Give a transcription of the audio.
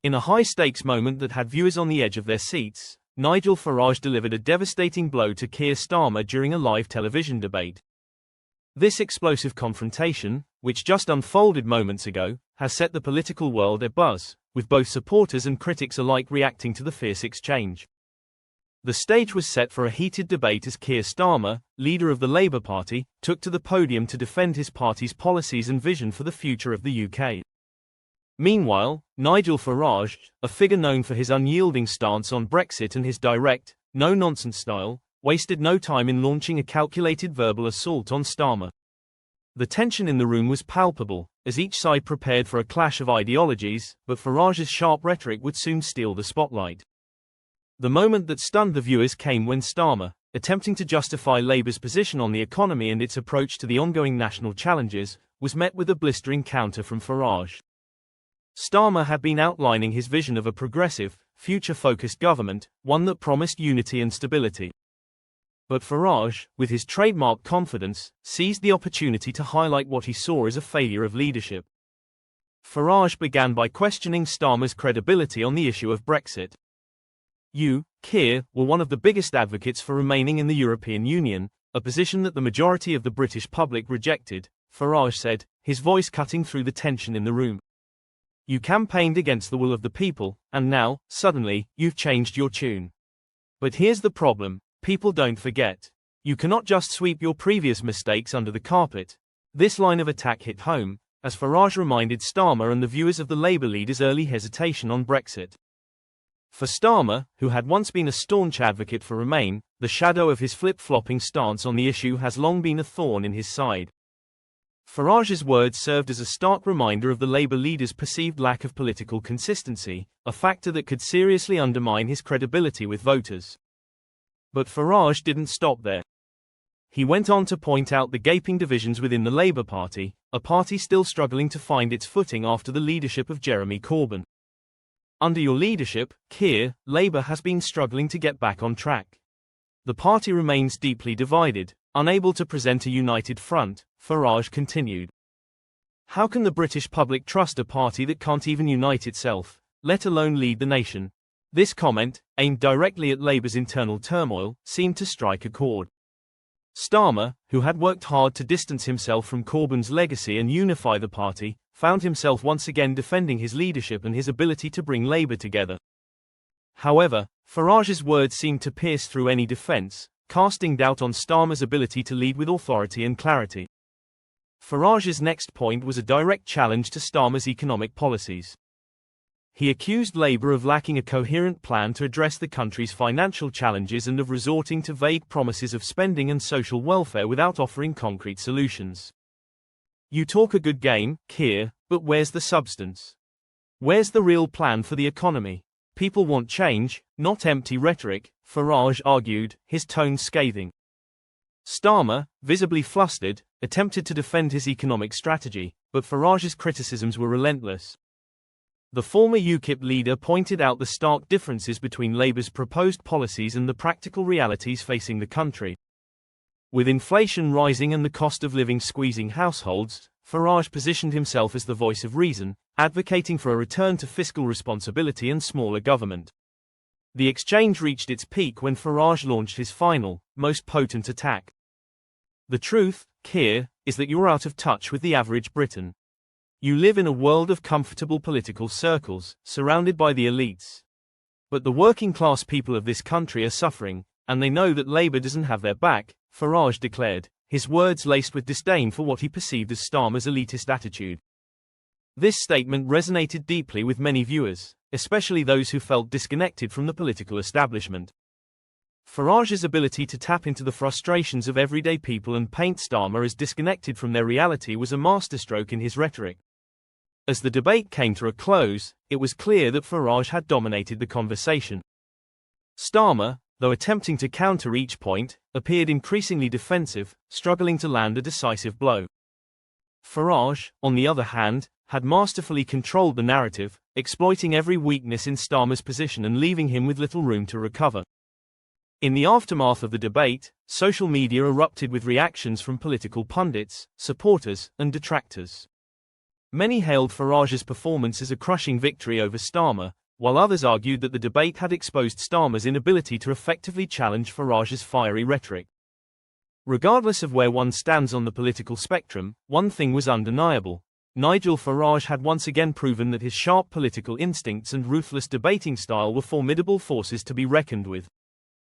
In a high-stakes moment that had viewers on the edge of their seats, Nigel Farage delivered a devastating blow to Keir Starmer during a live television debate. This explosive confrontation, which just unfolded moments ago, has set the political world abuzz, with both supporters and critics alike reacting to the fierce exchange. The stage was set for a heated debate as Keir Starmer, leader of the Labour Party, took to the podium to defend his party's policies and vision for the future of the UK. Meanwhile, Nigel Farage, a figure known for his unyielding stance on Brexit and his direct, no-nonsense style, wasted no time in launching a calculated verbal assault on Starmer. The tension in the room was palpable, as each side prepared for a clash of ideologies, but Farage's sharp rhetoric would soon steal the spotlight. The moment that stunned the viewers came when Starmer, attempting to justify Labour's position on the economy and its approach to the ongoing national challenges, was met with a blistering counter from Farage. Starmer had been outlining his vision of a progressive, future-focused government, one that promised unity and stability. But Farage, with his trademark confidence, seized the opportunity to highlight what he saw as a failure of leadership. Farage began by questioning Starmer's credibility on the issue of Brexit. "You, Keir, were one of the biggest advocates for remaining in the European Union, a position that the majority of the British public rejected," Farage said, his voice cutting through the tension in the room. "You campaigned against the will of the people, and now, suddenly, you've changed your tune. But here's the problem, people don't forget. You cannot just sweep your previous mistakes under the carpet." This line of attack hit home, as Farage reminded Starmer and the viewers of the Labour leader's early hesitation on Brexit. For Starmer, who had once been a staunch advocate for Remain, the shadow of his flip-flopping stance on the issue has long been a thorn in his side. Farage's words served as a stark reminder of the Labour leader's perceived lack of political consistency, a factor that could seriously undermine his credibility with voters. But Farage didn't stop there. He went on to point out the gaping divisions within the Labour Party, a party still struggling to find its footing after the leadership of Jeremy Corbyn. "Under your leadership, Keir, Labour has been struggling to get back on track. The party remains deeply divided, unable to present a united front," Farage continued. "How can the British public trust a party that can't even unite itself, let alone lead the nation?" This comment, aimed directly at Labour's internal turmoil, seemed to strike a chord. Starmer, who had worked hard to distance himself from Corbyn's legacy and unify the party, found himself once again defending his leadership and his ability to bring Labour together. However, Farage's words seemed to pierce through any defense, casting doubt on Starmer's ability to lead with authority and clarity. Farage's next point was a direct challenge to Starmer's economic policies. He accused Labour of lacking a coherent plan to address the country's financial challenges and of resorting to vague promises of spending and social welfare without offering concrete solutions. "You talk a good game, Keir, but where's the substance? Where's the real plan for the economy? People want change, not empty rhetoric," Farage argued, his tone scathing. Starmer, visibly flustered, attempted to defend his economic strategy, but Farage's criticisms were relentless. The former UKIP leader pointed out the stark differences between Labour's proposed policies and the practical realities facing the country. With inflation rising and the cost of living squeezing households, Farage positioned himself as the voice of reason, advocating for a return to fiscal responsibility and smaller government. The exchange reached its peak when Farage launched his final, most potent attack. "The truth, Keir, is that you're out of touch with the average Briton. You live in a world of comfortable political circles, surrounded by the elites. But the working-class people of this country are suffering, and they know that Labour doesn't have their back," Farage declared, his words laced with disdain for what he perceived as Starmer's elitist attitude. This statement resonated deeply with many viewers, especially those who felt disconnected from the political establishment. Farage's ability to tap into the frustrations of everyday people and paint Starmer as disconnected from their reality was a masterstroke in his rhetoric. As the debate came to a close, it was clear that Farage had dominated the conversation. Starmer, though attempting to counter each point, appeared increasingly defensive, struggling to land a decisive blow. Farage, on the other hand, had masterfully controlled the narrative, exploiting every weakness in Starmer's position and leaving him with little room to recover. In the aftermath of the debate, social media erupted with reactions from political pundits, supporters, and detractors. Many hailed Farage's performance as a crushing victory over Starmer, while others argued that the debate had exposed Starmer's inability to effectively challenge Farage's fiery rhetoric. Regardless of where one stands on the political spectrum, one thing was undeniable. Nigel Farage had once again proven that his sharp political instincts and ruthless debating style were formidable forces to be reckoned with.